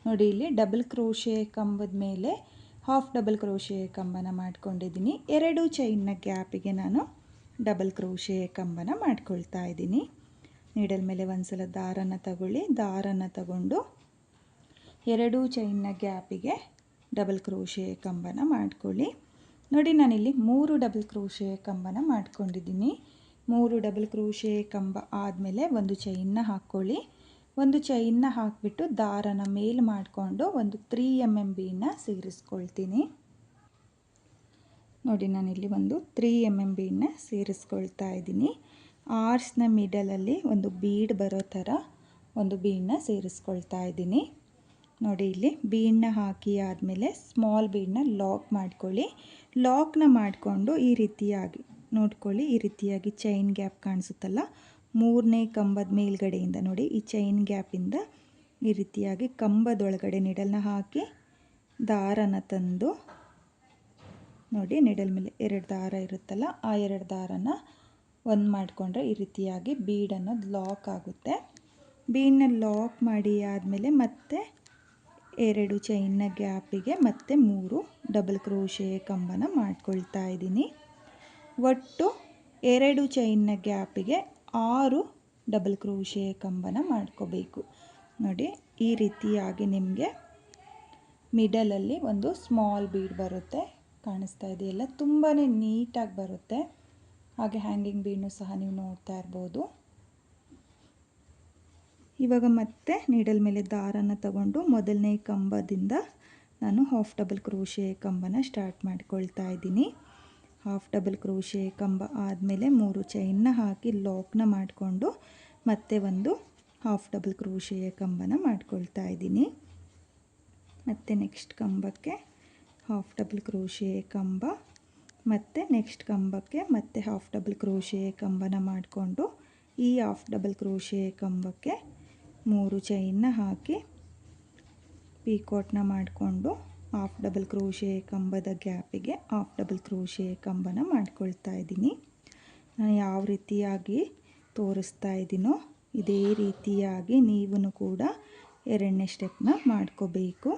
ನೋಡಿ ಇಲ್ಲಿ ಡಬಲ್ ಕ್ರೋಶೆ ಕಂಬದ ಮೇಲೆ ಹಾಫ್ ಡಬಲ್ ಕ್ರೋಶೆ ಕಂಬನ ಮಾಡ್ಕೊಂಡಿದ್ದೀನಿ. 2 ಚೈನ್ನ ಗ್ಯಾಪಿಗೆ ನಾನು ಡಬಲ್ ಕ್ರೋಶೆ ಕಂಬನ ಮಾಡ್ಕೊಳ್ತಾ ಇದ್ದೀನಿ. ನೀಡಲ್ ಮೇಲೆ ಒಂದು ಸಲ ದಾರನ ತಗೊಳ್ಳಿ. ದಾರನ ತಗೊಂಡು 2 ಚೈನ್ನ ಗ್ಯಾಪಿಗೆ ಡಬಲ್ ಕ್ರೋಶೆ ಕಂಬನ ಮಾಡ್ಕೊಳ್ಳಿ. ನೋಡಿ ನಾನಿಲ್ಲಿ 3 ಡಬಲ್ ಕ್ರೋಶೆ ಕಂಬನ ಮಾಡ್ಕೊಂಡಿದ್ದೀನಿ. 3 ಡಬಲ್ ಕ್ರೋಶೆ ಕಂಬ ಆದಮೇಲೆ ಒಂದು ಚೈನ್ನ ಹಾಕ್ಕೊಳ್ಳಿ. ಒಂದು ಚೈನ್ನ ಹಾಕಿಬಿಟ್ಟು ದಾರನ ಮೇಲ್ ಮಾಡಿಕೊಂಡು ಒಂದು 3 mm ಬೀಡನ್ನ ಸೇರಿಸ್ಕೊಳ್ತೀನಿ. ನೋಡಿ ನಾನಿಲ್ಲಿ ಒಂದು 3 mm ಬೀಡನ್ನ ಸೇರಿಸ್ಕೊಳ್ತಾ ಇದ್ದೀನಿ. ಆರ್ಸ್ನ ಮಿಡಲಲ್ಲಿ ಒಂದು ಬೀಡ್ ಬರೋ ಥರ ಒಂದು ಬೀಡನ್ನ ಸೇರಿಸ್ಕೊಳ್ತಾ ಇದ್ದೀನಿ. ನೋಡಿ ಇಲ್ಲಿ ಬೀಡನ್ನ ಹಾಕಿ ಆದಮೇಲೆ ಸ್ಮಾಲ್ ಬೀಡನ್ನ ಲಾಕ್ ಮಾಡ್ಕೊಳ್ಳಿ. ಲಾಕ್ನ ಮಾಡಿಕೊಂಡು ಈ ರೀತಿಯಾಗಿ ನೋಡ್ಕೊಳ್ಳಿ, ಈ ರೀತಿಯಾಗಿ ಚೈನ್ ಗ್ಯಾಪ್ ಕಾಣಿಸುತ್ತಲ್ಲ, 3ನೇ ಕಂಬದ ಮೇಲ್ಗಡೆಯಿಂದ ನೋಡಿ ಈ ಚೈನ್ ಗ್ಯಾಪಿಂದ ಈ ರೀತಿಯಾಗಿ ಕಂಬದೊಳಗಡೆ ನೀಡಲ್ನ ಹಾಕಿ ದಾರನ ತಂದು ನೋಡಿ ನೀಡಲ್ ಮೇಲೆ 2 ದಾರ ಇರುತ್ತಲ್ಲ, ಆ 2 ದಾರನ ಒಂದು ಮಾಡಿಕೊಂಡ್ರೆ ಈ ರೀತಿಯಾಗಿ ಬೀಡ್ ಅನ್ನೋದು ಲಾಕ್ ಆಗುತ್ತೆ. ಬೀಡನ್ನ ಲಾಕ್ ಮಾಡಿ ಆದಮೇಲೆ ಮತ್ತೆ 2 ಚೈನ್ನ ಗ್ಯಾಪಿಗೆ ಮತ್ತೆ 3 ಡಬಲ್ ಕ್ರೋಶೆ ಕಂಬನ ಮಾಡ್ಕೊಳ್ತಾ ಇದ್ದೀನಿ. ಒಟ್ಟು 2 ಚೈನ್ನ ಗ್ಯಾಪಿಗೆ 6 ಡಬಲ್ ಕ್ರೋಶೆ ಕಂಬನ ಮಾಡ್ಕೋಬೇಕು. ನೋಡಿ ಈ ರೀತಿಯಾಗಿ ನಿಮಗೆ ಮಿಡಲಲ್ಲಿ ಒಂದು ಸ್ಮಾಲ್ ಬೀಡ್ ಬರುತ್ತೆ ಕಾಣಿಸ್ತಾ ಇದೆಯಲ್ಲ, ತುಂಬಾ ನೀಟಾಗಿ ಬರುತ್ತೆ. ಹಾಗೆ ಹ್ಯಾಂಗಿಂಗ್ ಬೀಡ್ನು ಸಹ ನೀವು ನೋಡ್ತಾ ಇರ್ಬೋದು. ಇವಾಗ ಮತ್ತೆ ನೀಡಲ್ ಮೇಲೆ ದಾರನ ತಗೊಂಡು ಮೊದಲನೇ ಕಂಬದಿಂದ ನಾನು ಹಾಫ್ ಡಬಲ್ ಕ್ರೋಶೆ ಕಂಬನ ಸ್ಟಾರ್ಟ್ ಮಾಡ್ಕೊಳ್ತಾ ಇದ್ದೀನಿ. ಹಾಫ್ ಡಬಲ್ ಕ್ರೋಶೆ ಕಂಬ ಆದಮೇಲೆ 3 ಚೈನ್ನ ಹಾಕಿ ಲಾಕ್ನ ಮಾಡಿಕೊಂಡು ಮತ್ತೆ ಒಂದು ಹಾಫ್ ಡಬಲ್ ಕ್ರೋಶೆಯ ಕಂಬನ ಮಾಡ್ಕೊಳ್ತಾ ಇದ್ದೀನಿ. ಮತ್ತು ನೆಕ್ಸ್ಟ್ ಕಂಬಕ್ಕೆ ಹಾಫ್ ಡಬಲ್ ಕ್ರೋಶೆ ಕಂಬ, ಮತ್ತು ನೆಕ್ಸ್ಟ್ ಕಂಬಕ್ಕೆ ಮತ್ತೆ ಹಾಫ್ ಡಬಲ್ ಕ್ರೋಶೆ ಕಂಬನ ಮಾಡಿಕೊಂಡು ಈ ಹಾಫ್ ಡಬಲ್ ಕ್ರೋಶೆ ಕಂಬಕ್ಕೆ 3 ಚೈನ್ನ ಹಾಕಿ ಪೀಕಾಟ್ನ ಮಾಡಿಕೊಂಡು ಹಾಫ್ ಡಬಲ್ ಕ್ರೋಶೆ ಕಂಬದ ಗ್ಯಾಪಿಗೆ ಹಾಫ್ ಡಬಲ್ ಕ್ರೋಶೆ ಕಂಬನ ಮಾಡ್ಕೊಳ್ತಾ ಇದ್ದೀನಿ. ನಾನು ಯಾವ ರೀತಿಯಾಗಿ ತೋರಿಸ್ತಾ ಇದ್ದೀನೋ ಇದೇ ರೀತಿಯಾಗಿ ನೀವು ಕೂಡ 2ನೇ ಸ್ಟೆಪ್ನ ಮಾಡ್ಕೋಬೇಕು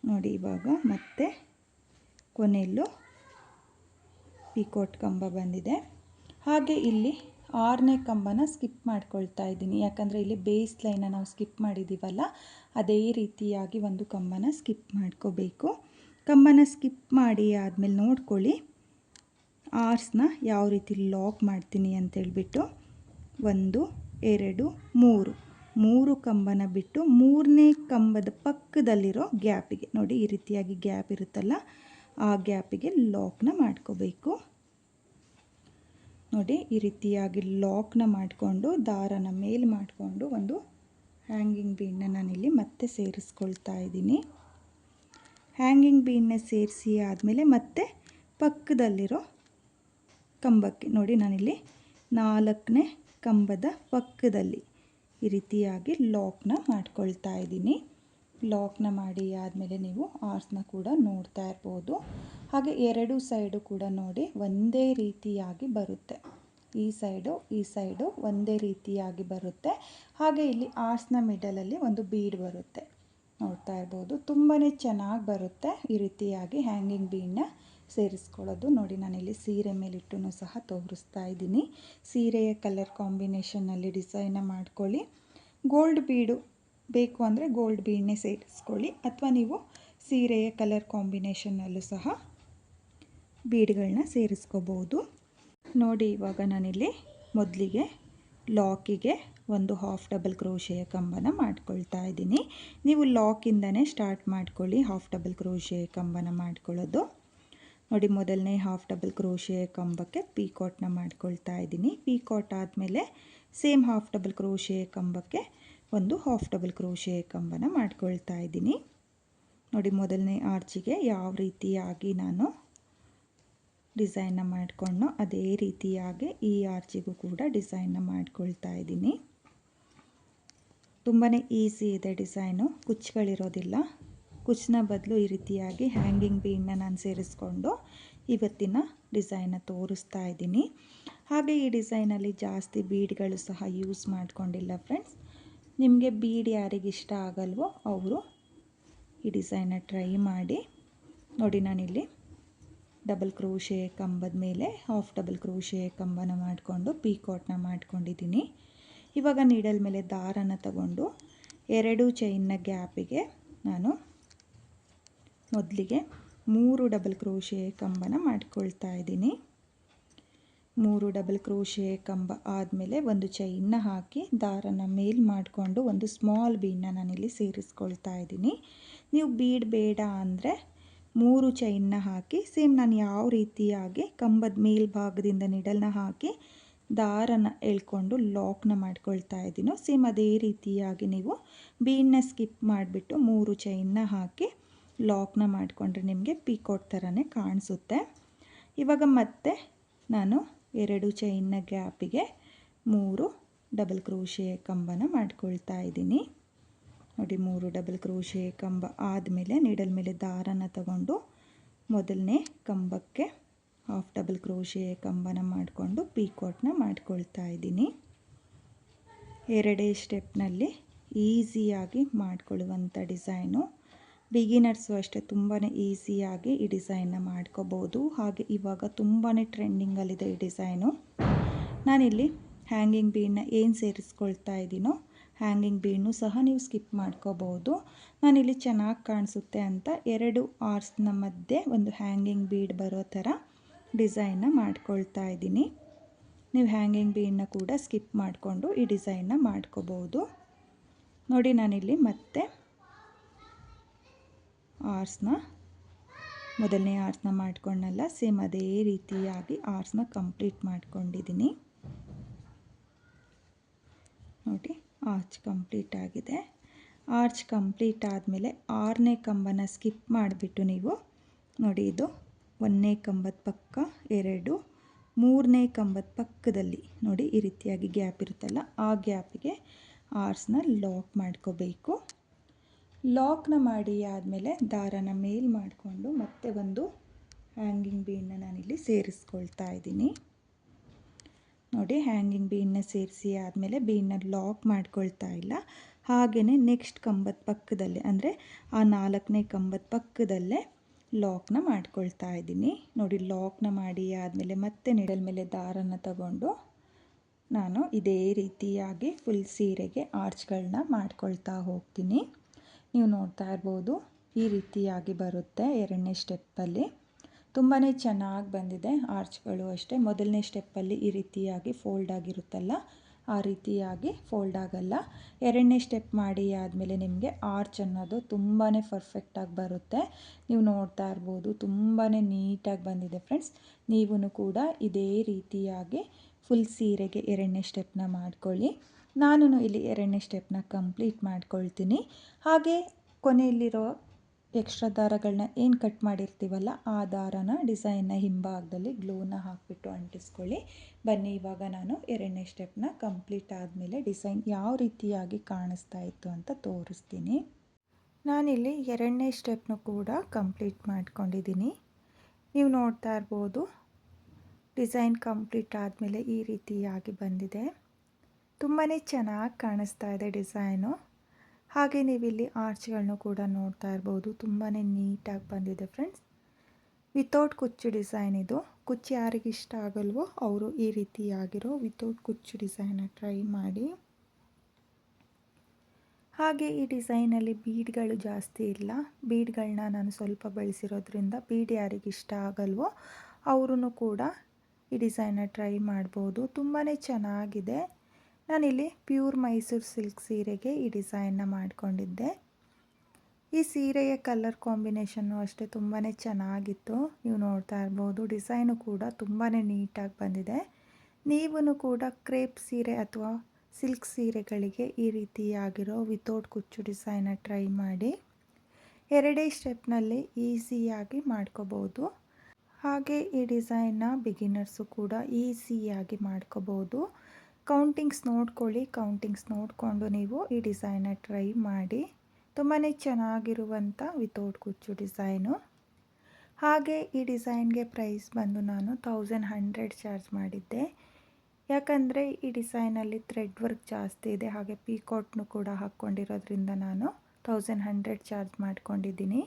ನೋಡಿ. ಇವಾಗ ಮತ್ತೆ ಕೊನೆಯಲ್ಲೂ ಪೀಕಾಟ್ ಕಂಬ ಬಂದಿದೆ. ಹಾಗೆ ಇಲ್ಲಿ 6ನೇ ಕಂಬನ ಸ್ಕಿಪ್ ಮಾಡ್ಕೊಳ್ತಾ ಇದ್ದೀನಿ, ಯಾಕಂದರೆ ಇಲ್ಲಿ ಬೇಸ್ ಲೈನ್ನ ನಾವು ಸ್ಕಿಪ್ ಮಾಡಿದ್ದೀವಲ್ಲ, ಅದೇ ರೀತಿಯಾಗಿ ಒಂದು ಕಂಬನ ಸ್ಕಿಪ್ ಮಾಡ್ಕೋಬೇಕು. ಕಂಬನ ಸ್ಕಿಪ್ ಮಾಡಿ ಆದಮೇಲೆ ನೋಡ್ಕೊಳ್ಳಿ ಆರ್ಸ್ನ ಯಾವ ರೀತಿ ಲಾಕ್ ಮಾಡ್ತೀನಿ ಅಂತೇಳ್ಬಿಟ್ಟು. 1 2 3 ಕಂಬನ ಬಿಟ್ಟು 3ನೇ ಕಂಬದ ಪಕ್ಕದಲ್ಲಿರೋ ಗ್ಯಾಪಿಗೆ ನೋಡಿ, ಈ ರೀತಿಯಾಗಿ ಗ್ಯಾಪ್ ಇರುತ್ತಲ್ಲ, ಆ ಗ್ಯಾಪಿಗೆ ಲಾಕ್ನ ಮಾಡ್ಕೋಬೇಕು ನೋಡಿ. ಈ ರೀತಿಯಾಗಿ ಲಾಕ್ನ ಮಾಡಿಕೊಂಡು ದಾರನ ಮೇಲೆ ಮಾಡಿಕೊಂಡು ಒಂದು ಹ್ಯಾಂಗಿಂಗ್ ಬೀಡನ್ನ ನಾನಿಲ್ಲಿ ಮತ್ತೆ ಸೇರಿಸ್ಕೊಳ್ತಾ ಇದ್ದೀನಿ. ಹ್ಯಾಂಗಿಂಗ್ ಬೀಡನ್ನ ಸೇರಿಸಿ ಆದಮೇಲೆ ಮತ್ತೆ ಪಕ್ಕದಲ್ಲಿರೋ ಕಂಬಕ್ಕೆ ನೋಡಿ, ನಾನಿಲ್ಲಿ 4ನೇ ಕಂಬದ ಪಕ್ಕದಲ್ಲಿ ಈ ರೀತಿಯಾಗಿ ಲಾಕ್ನ ಮಾಡ್ಕೊಳ್ತಾ ಇದ್ದೀನಿ. ಲಾಕ್ನ ಮಾಡಿ ಆದಮೇಲೆ ನೀವು ಆರ್ಸ್ನ ಕೂಡ ನೋಡ್ತಾ ಇರ್ಬೋದು. ಹಾಗೆ 2 ಸೈಡು ಕೂಡ ನೋಡಿ ಒಂದೇ ರೀತಿಯಾಗಿ ಬರುತ್ತೆ. ಈ ಸೈಡು ಒಂದೇ ರೀತಿಯಾಗಿ ಬರುತ್ತೆ. ಹಾಗೆ ಇಲ್ಲಿ ಆರ್ಸ್ನ ಮಿಡಲಲ್ಲಿ ಒಂದು ಬೀಡ್ ಬರುತ್ತೆ, ನೋಡ್ತಾ ಇರ್ಬೋದು. ತುಂಬಾ ಚೆನ್ನಾಗಿ ಬರುತ್ತೆ ಈ ರೀತಿಯಾಗಿ ಹ್ಯಾಂಗಿಂಗ್ ಬೀಡನ್ನ ಸೇರಿಸ್ಕೊಳ್ಳೋದು ನೋಡಿ. ನಾನಿಲ್ಲಿ ಸೀರೆ ಮೇಲಿಟ್ಟು ಸಹ ತೋರಿಸ್ತಾ ಇದ್ದೀನಿ. ಸೀರೆಯ ಕಲರ್ ಕಾಂಬಿನೇಷನ್ನಲ್ಲಿ ಡಿಸೈನ್ನ ಮಾಡ್ಕೊಳ್ಳಿ. ಗೋಲ್ಡ್ ಬೀಡು ಬೇಕು ಅಂದರೆ ಗೋಲ್ಡ್ ಬೀಡನ್ನೇ ಸೇರಿಸ್ಕೊಳ್ಳಿ, ಅಥವಾ ನೀವು ಸೀರೆಯ ಕಲರ್ ಕಾಂಬಿನೇಷನ್ನಲ್ಲೂ ಸಹ ಬೀಡ್ಗಳನ್ನ ಸೇರಿಸ್ಕೋಬೋದು ನೋಡಿ. ಇವಾಗ ನಾನಿಲ್ಲಿ ಮೊದಲಿಗೆ ಲಾಕಿಗೆ ಒಂದು ಹಾಫ್ ಡಬಲ್ ಕ್ರೋಶೆಯ ಕಂಬನ ಮಾಡ್ಕೊಳ್ತಾ ಇದ್ದೀನಿ. ನೀವು ಲಾಕಿಂದನೇ ಸ್ಟಾರ್ಟ್ ಮಾಡ್ಕೊಳ್ಳಿ ಹಾಫ್ ಡಬಲ್ ಕ್ರೋಶೆಯ ಕಂಬನ ಮಾಡ್ಕೊಳ್ಳೋದು ನೋಡಿ. ಮೊದಲನೇ ಹಾಫ್ ಡಬಲ್ ಕ್ರೋಶೆಯ ಕಂಬಕ್ಕೆ ಪೀಕಾಟ್ನ ಮಾಡ್ಕೊಳ್ತಾ ಇದ್ದೀನಿ. ಪೀಕಾಟ್ ಆದಮೇಲೆ ಸೇಮ್ ಹಾಫ್ ಡಬಲ್ ಕ್ರೋಶೆಯ ಕಂಬಕ್ಕೆ ಒಂದು ಹಾಫ್ ಡಬಲ್ ಕ್ರೋಶೆಯ ಕಂಬನ ಮಾಡ್ಕೊಳ್ತಾ ಇದ್ದೀನಿ ನೋಡಿ. ಮೊದಲನೇ ಆರ್ಚಿಗೆ ಯಾವ ರೀತಿಯಾಗಿ ನಾನು ಡಿಸೈನ್ನ ಮಾಡಿಕೊಂಡೋ ಅದೇ ರೀತಿಯಾಗಿ ಈ ಆರ್ಚಿಗೂ ಕೂಡ ಡಿಸೈನ್ನ ಮಾಡ್ಕೊಳ್ತಾ ಇದ್ದೀನಿ. ತುಂಬಾ ಈಸಿ ಇದೆ ಡಿಸೈನು, ಕುಚ್ಚುಗಳಿರೋದಿಲ್ಲ. ಕುಚ್ಚನ ಬದಲು ಈ ರೀತಿಯಾಗಿ ಹ್ಯಾಂಗಿಂಗ್ ಬೀಡನ್ನ ನಾನು ಸೇರಿಸ್ಕೊಂಡು ಇವತ್ತಿನ ಡಿಸೈನ್ನ ತೋರಿಸ್ತಾ ಇದ್ದೀನಿ. ಹಾಗೆ ಈ ಡಿಸೈನಲ್ಲಿ ಜಾಸ್ತಿ ಬೀಡ್ಗಳು ಸಹ ಯೂಸ್ ಮಾಡ್ಕೊಂಡಿಲ್ಲ ಫ್ರೆಂಡ್ಸ್. ನಿಮಗೆ ಬೀಡ್ ಯಾರಿಗಿಷ್ಟ ಆಗಲ್ವೋ ಅವರು ಈ ಡಿಸೈನ್ನ ಟ್ರೈ ಮಾಡಿ ನೋಡಿ. ನಾನಿಲ್ಲಿ ಡಬಲ್ ಕ್ರೋಶೆ ಕಂಬದ ಮೇಲೆ ಹಾಫ್ ಡಬಲ್ ಕ್ರೋಶೆ ಕಂಬನ ಮಾಡಿಕೊಂಡು ಪೀಕಾಟ್ನ ಮಾಡ್ಕೊಂಡಿದ್ದೀನಿ. ಇವಾಗ ನೀಡಲ್ ಮೇಲೆ ದಾರನ ತಗೊಂಡು 2 ಚೈನ್ನ ಗ್ಯಾಪಿಗೆ ನಾನು ಮೊದಲಿಗೆ 3 ಡಬಲ್ ಕ್ರೋಶೆ ಕಂಬನ ಮಾಡ್ಕೊಳ್ತಾ ಇದ್ದೀನಿ. 3 ಡಬಲ್ ಕ್ರೋಶೆ ಕಂಬ ಆದಮೇಲೆ ಒಂದು ಚೈನ್ನ ಹಾಕಿ ದಾರನ ಮೇಲ್ ಮಾಡಿಕೊಂಡು ಒಂದು ಸ್ಮಾಲ್ ಬೀಡನ್ನ ನಾನಿಲ್ಲಿ ಸೇರಿಸ್ಕೊಳ್ತಾ ಇದ್ದೀನಿ. ನೀವು ಬೀಡ್ ಬೇಡ ಅಂದರೆ 3 ಚೈನ್ನ ಹಾಕಿ ಸೇಮ್ ನಾನು ಯಾವ ರೀತಿಯಾಗಿ ಕಂಬದ ಮೇಲ್ಭಾಗದಿಂದ ನಿಡಲ್ನ ಹಾಕಿ ದಾರನ ಎಳ್ಕೊಂಡು ಲಾಕ್ನ ಮಾಡ್ಕೊಳ್ತಾ ಇದ್ದೀನೋ ಸೇಮ್ ಅದೇ ರೀತಿಯಾಗಿ ನೀವು ಬೀಡನ್ನ ಸ್ಕಿಪ್ ಮಾಡಿಬಿಟ್ಟು 3 ಚೈನ್ನ ಹಾಕಿ ಲಾಕ್ನ ಮಾಡಿಕೊಂಡ್ರೆ ನಿಮಗೆ ಪೀಕಾಟ್ ಥರನೇ ಕಾಣಿಸುತ್ತೆ. ಇವಾಗ ಮತ್ತೆ ನಾನು 2 ಚೈನ್ನ ಗ್ಯಾಪಿಗೆ 3 ಡಬಲ್ ಕ್ರೋಶೆ ಕಂಬನ ಮಾಡ್ಕೊಳ್ತಾ ಇದ್ದೀನಿ ನೋಡಿ. 3 ಡಬಲ್ ಕ್ರೋಶೆ ಕಂಬ ಆದಮೇಲೆ ನೀಡಲ್ ಮೇಲೆ ದಾರನ ತಗೊಂಡು ಮೊದಲನೇ ಕಂಬಕ್ಕೆ ಹಾಫ್ ಡಬಲ್ ಕ್ರೋಶೆ ಕಂಬನ ಮಾಡಿಕೊಂಡು ಪೀಕಾಟ್ನ ಮಾಡ್ಕೊಳ್ತಾ ಇದ್ದೀನಿ. 2 ಸ್ಟೆಪ್ನಲ್ಲಿ ಈಸಿಯಾಗಿ ಮಾಡ್ಕೊಳ್ಳುವಂಥ ಡಿಸೈನು. ಬಿಗಿನರ್ಸು ಅಷ್ಟೇ ತುಂಬಾ ಈಸಿಯಾಗಿ ಈ ಡಿಸೈನ್ನ ಮಾಡ್ಕೋಬೋದು. ಹಾಗೆ ಇವಾಗ ತುಂಬಾ ಟ್ರೆಂಡಿಂಗಲ್ಲಿದೆ ಈ ಡಿಸೈನು. ನಾನಿಲ್ಲಿ ಹ್ಯಾಂಗಿಂಗ್ ಬೀಡನ್ನ ಏನು ಸೇರಿಸ್ಕೊಳ್ತಾ ಇದ್ದೀನೋ ಹ್ಯಾಂಗಿಂಗ್ ಬೀಡನ್ನು ಸಹ ನೀವು ಸ್ಕಿಪ್ ಮಾಡ್ಕೋಬೋದು. ನಾನಿಲ್ಲಿ ಚೆನ್ನಾಗಿ ಕಾಣಿಸುತ್ತೆ ಅಂತ 2 ಆರ್ಸ್ನ ಮಧ್ಯೆ ಒಂದು ಹ್ಯಾಂಗಿಂಗ್ ಬೀಡ್ ಬರೋ ಥರ ಡಿಸೈನ್ನ ಮಾಡ್ಕೊಳ್ತಾ ಇದ್ದೀನಿ. ನೀವು ಹ್ಯಾಂಗಿಂಗ್ ಬೀಡನ್ನ ಕೂಡ ಸ್ಕಿಪ್ ಮಾಡಿಕೊಂಡು ಈ ಡಿಸೈನ್ನ ಮಾಡ್ಕೋಬೋದು. ನೋಡಿ ನಾನಿಲ್ಲಿ ಮತ್ತೆ ಮೊದಲನೇ ಆರ್ಸ್ನ ಮಾಡ್ಕೊಂಡಲ್ಲ, ಸೇಮ್ ಅದೇ ರೀತಿಯಾಗಿ ಆರ್ಸ್ನ ಕಂಪ್ಲೀಟ್ ಮಾಡ್ಕೊಂಡಿದ್ದೀನಿ. ನೋಡಿ ಆರ್ಚ್ ಕಂಪ್ಲೀಟ್ ಆಗಿದೆ. ಆರ್ಚ್ ಕಂಪ್ಲೀಟ್ ಆದಮೇಲೆ 6ನೇ ಕಂಬನ ಸ್ಕಿಪ್ ಮಾಡಿಬಿಟ್ಟು ನೀವು ನೋಡಿ, ಇದು 1ನೇ ಕಂಬದ ಪಕ್ಕ 2, 3ನೇ ಕಂಬದ ಪಕ್ಕದಲ್ಲಿ ನೋಡಿ ಈ ರೀತಿಯಾಗಿ ಗ್ಯಾಪ್ ಇರುತ್ತಲ್ಲ, ಆ ಗ್ಯಾಪಿಗೆ ಆರ್ಸ್ನ ಲಾಕ್ ಮಾಡ್ಕೋಬೇಕು. ಲಾಕ್ನ ಮಾಡಿ ಆದಮೇಲೆ ದಾರನ ಮೇಲ್ ಮಾಡಿಕೊಂಡು ಮತ್ತೆ ಒಂದು ಹ್ಯಾಂಗಿಂಗ್ ಬೀಡನ್ನ ನಾನಿಲ್ಲಿ ಸೇರಿಸ್ಕೊಳ್ತಾ ಇದ್ದೀನಿ. ನೋಡಿ ಹ್ಯಾಂಗಿಂಗ್ ಬೀಡನ್ನ ಸೇರಿಸಿ ಆದಮೇಲೆ ಬೀಡನ್ನ ಲಾಕ್ ಮಾಡ್ಕೊಳ್ತಾ ಇಲ್ಲ, ಹಾಗೆಯೇ ನೆಕ್ಸ್ಟ್ ಕಂಬದ ಪಕ್ಕದಲ್ಲೇ ಅಂದರೆ ಆ 4ನೇ ಕಂಬದ ಪಕ್ಕದಲ್ಲೇ ಲಾಕ್ನ ಮಾಡ್ಕೊಳ್ತಾ ಇದ್ದೀನಿ. ನೋಡಿ ಲಾಕ್ನ ಮಾಡಿ ಆದಮೇಲೆ ಮತ್ತೆ ನೀಡಲ್ ಮೇಲೆ ದಾರನ ತಗೊಂಡು ನಾನು ಇದೇ ರೀತಿಯಾಗಿ ಫುಲ್ ಸೀರೆಗೆ ಆರ್ಚ್ಗಳನ್ನ ಮಾಡ್ಕೊಳ್ತಾ ಹೋಗ್ತೀನಿ. ನೀವು ನೋಡ್ತಾ ಇರ್ಬೋದು ಈ ರೀತಿಯಾಗಿ ಬರುತ್ತೆ 2ನೇ ಸ್ಟೆಪ್ಪಲ್ಲಿ. ತುಂಬಾ ಚೆನ್ನಾಗಿ ಬಂದಿದೆ ಆರ್ಚ್ಗಳು ಅಷ್ಟೇ. ಮೊದಲನೇ ಸ್ಟೆಪ್ಪಲ್ಲಿ ಈ ರೀತಿಯಾಗಿ ಫೋಲ್ಡ್ ಆಗಿರುತ್ತಲ್ಲ, ಆ ರೀತಿಯಾಗಿ ಫೋಲ್ಡ್ ಆಗಲ್ಲ. 2ನೇ ಸ್ಟೆಪ್ ಮಾಡಿ ಆದಮೇಲೆ ನಿಮಗೆ ಆರ್ಚ್ ಅನ್ನೋದು ತುಂಬಾ ಪರ್ಫೆಕ್ಟಾಗಿ ಬರುತ್ತೆ. ನೀವು ನೋಡ್ತಾ ಇರ್ಬೋದು ತುಂಬಾ ನೀಟಾಗಿ ಬಂದಿದೆ ಫ್ರೆಂಡ್ಸ್. ನೀವು ಕೂಡ ಇದೇ ರೀತಿಯಾಗಿ ಫುಲ್ ಸೀರೆಗೆ 2ನೇ ಸ್ಟೆಪ್ನ ಮಾಡ್ಕೊಳ್ಳಿ. ನಾನು ಇಲ್ಲಿ 2ನೇ ಸ್ಟೆಪ್ನ ಕಂಪ್ಲೀಟ್ ಮಾಡ್ಕೊಳ್ತೀನಿ. ಹಾಗೆ ಕೊನೆಯಲ್ಲಿರೋ ಎಕ್ಸ್ಟ್ರಾ ದಾರಗಳನ್ನ ಏನು ಕಟ್ ಮಾಡಿರ್ತೀವಲ್ಲ, ಆ ದಾರನ ಡಿಸೈನ್ನ ಹಿಂಭಾಗದಲ್ಲಿ ಗ್ಲೂನ ಹಾಕಿಬಿಟ್ಟು ಅಂಟಿಸ್ಕೊಳ್ಳಿ. ಬನ್ನಿ ಇವಾಗ ನಾನು 2ನೇ ಸ್ಟೆಪ್ನ ಕಂಪ್ಲೀಟ್ ಆದಮೇಲೆ ಡಿಸೈನ್ ಯಾವ ರೀತಿಯಾಗಿ ಕಾಣಿಸ್ತಾ ಇತ್ತು ಅಂತ ತೋರಿಸ್ತೀನಿ. ನಾನಿಲ್ಲಿ 2ನೇ ಸ್ಟೆಪ್ನು ಕೂಡ ಕಂಪ್ಲೀಟ್ ಮಾಡ್ಕೊಂಡಿದ್ದೀನಿ. ನೀವು ನೋಡ್ತಾ ಇರ್ಬೋದು ಡಿಸೈನ್ ಕಂಪ್ಲೀಟ್ ಆದಮೇಲೆ ಈ ರೀತಿಯಾಗಿ ಬಂದಿದೆ. ತುಂಬಾ ಚೆನ್ನಾಗಿ ಕಾಣಿಸ್ತಾ ಇದೆ ಡಿಸೈನು. ಹಾಗೆ ನೀವಿಲ್ಲಿ ಆರ್ಚ್ಗಳನ್ನು ಕೂಡ ನೋಡ್ತಾ ಇರ್ಬೋದು, ತುಂಬಾ ನೀಟಾಗಿ ಬಂದಿದೆ ಫ್ರೆಂಡ್ಸ್. ವಿತೌಟ್ ಕುಚ್ಚು ಡಿಸೈನ್ ಇದು. ಕುಚ್ಚು ಯಾರಿಗೆ ಇಷ್ಟ ಆಗಲ್ವೋ ಅವರು ಈ ರೀತಿಯಾಗಿರೋ ವಿತೌಟ್ ಕುಚ್ಚು ಡಿಸೈನ್ನ ಟ್ರೈ ಮಾಡಿ. ಹಾಗೆ ಈ ಡಿಸೈನಲ್ಲಿ ಬೀಡ್ಗಳು ಜಾಸ್ತಿ ಇಲ್ಲ. ಬೀಡ್ಗಳನ್ನ ನಾನು ಸ್ವಲ್ಪ ಬಳಸಿರೋದ್ರಿಂದ ಬೀಡ್ ಯಾರಿಗೆ ಇಷ್ಟ ಆಗಲ್ವೋ ಅವರು ಕೂಡ ಈ ಡಿಸೈನ್ನ ಟ್ರೈ ಮಾಡ್ಬೋದು. ತುಂಬಾ ಚೆನ್ನಾಗಿದೆ. ನಾನಿಲ್ಲಿ ಪ್ಯೂರ್ ಮೈಸೂರು ಸಿಲ್ಕ್ ಸೀರೆಗೆ ಈ ಡಿಸೈನ್ನ ಮಾಡಿಕೊಂಡಿದ್ದೆ. ಈ ಸೀರೆಯ ಕಲರ್ ಕಾಂಬಿನೇಷನ್ನು ಅಷ್ಟೇ ತುಂಬಾ ಚೆನ್ನಾಗಿತ್ತು. ನೀವು ನೋಡ್ತಾ ಇರ್ಬೋದು ಡಿಸೈನು ಕೂಡ ತುಂಬಾ ನೀಟಾಗಿ ಬಂದಿದೆ. ನೀವು ಕೂಡ ಕ್ರೇಪ್ ಸೀರೆ ಅಥವಾ ಸಿಲ್ಕ್ ಸೀರೆಗಳಿಗೆ ಈ ರೀತಿಯಾಗಿರೋ ವಿತೌಟ್ ಕುಚ್ಚು ಡಿಸೈನ್ನ ಟ್ರೈ ಮಾಡಿ. 2 ಸ್ಟೆಪ್ನಲ್ಲಿ ಈಸಿಯಾಗಿ ಮಾಡ್ಕೋಬೋದು. ಹಾಗೆ ಈ ಡಿಸೈನ್ನ ಬಿಗಿನರ್ಸು ಕೂಡ ಈಸಿಯಾಗಿ ಮಾಡ್ಕೋಬೋದು. ಕೌಂಟಿಂಗ್ಸ್ ನೋಡ್ಕೊಳ್ಳಿ, ಕೌಂಟಿಂಗ್ಸ್ ನೋಡಿಕೊಂಡು ನೀವು ಈ ಡಿಸೈನ್ನ ಟ್ರೈ ಮಾಡಿ. ತುಂಬಾ ಚೆನ್ನಾಗಿರುವಂಥ ವಿತೌಟ್ ಕುಚ್ಚು ಡಿಸೈನು. ಹಾಗೆ ಈ ಡಿಸೈನ್ಗೆ ಪ್ರೈಸ್ ಬಂದು ನಾನು 1100 ಚಾರ್ಜ್ ಮಾಡಿದ್ದೆ. ಯಾಕಂದರೆ ಈ ಡಿಸೈನಲ್ಲಿ ಥ್ರೆಡ್ ವರ್ಕ್ ಜಾಸ್ತಿ ಇದೆ, ಹಾಗೆ ಪೀಕಾಟ್ನು ಕೂಡ ಹಾಕ್ಕೊಂಡಿರೋದ್ರಿಂದ ನಾನು 1100 ಚಾರ್ಜ್ ಮಾಡ್ಕೊಂಡಿದ್ದೀನಿ.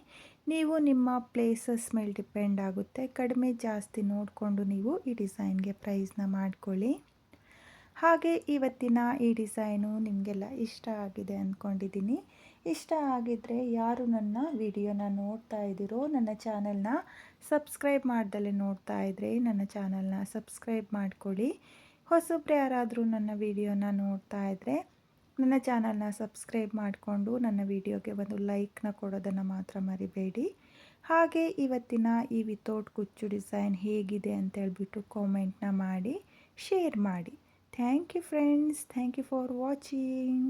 ನೀವು ನಿಮ್ಮ ಪ್ಲೇಸಸ್ ಮೇಲೆ ಡಿಪೆಂಡ್ ಆಗುತ್ತೆ. ಕಡಿಮೆ ಜಾಸ್ತಿ ನೋಡಿಕೊಂಡು ನೀವು ಈ ಡಿಸೈನ್ಗೆ ಪ್ರೈಸ್ನ ಮಾಡ್ಕೊಳ್ಳಿ. ಹಾಗೆ ಇವತ್ತಿನ ಈ ಡಿಸೈನು ನಿಮಗೆಲ್ಲ ಇಷ್ಟ ಆಗಿದೆ ಅಂದ್ಕೊಂಡಿದ್ದೀನಿ. ಇಷ್ಟ ಆಗಿದ್ದರೆ ಯಾರು ನನ್ನ ವಿಡಿಯೋನ ನೋಡ್ತಾ ಇದ್ದೀರೋ, ನನ್ನ ಚಾನಲ್ನ ಸಬ್ಸ್ಕ್ರೈಬ್ ಮಾಡ್ದಲೇ ನೋಡ್ತಾ ಇದ್ದರೆ ನನ್ನ ಚಾನಲ್ನ ಸಬ್ಸ್ಕ್ರೈಬ್ ಮಾಡ್ಕೊಳ್ಳಿ. ಹೊಸಬ್ರು ಯಾರಾದರೂ ನನ್ನ ವಿಡಿಯೋನ ನೋಡ್ತಾ ಇದ್ದರೆ ನನ್ನ ಚಾನಲ್ನ ಸಬ್ಸ್ಕ್ರೈಬ್ ಮಾಡಿಕೊಂಡು ನನ್ನ ವಿಡಿಯೋಗೆ ಒಂದು ಲೈಕ್ನ ಕೊಡೋದನ್ನು ಮಾತ್ರ ಮರಿಬೇಡಿ. ಹಾಗೆ ಇವತ್ತಿನ ಈ ವಿತೌಟ್ ಕುಚ್ಚು ಡಿಸೈನ್ ಹೇಗಿದೆ ಅಂತೇಳ್ಬಿಟ್ಟು ಕಾಮೆಂಟ್ನ ಮಾಡಿ ಶೇರ್ ಮಾಡಿ. Thank you friends. Thank you for watching.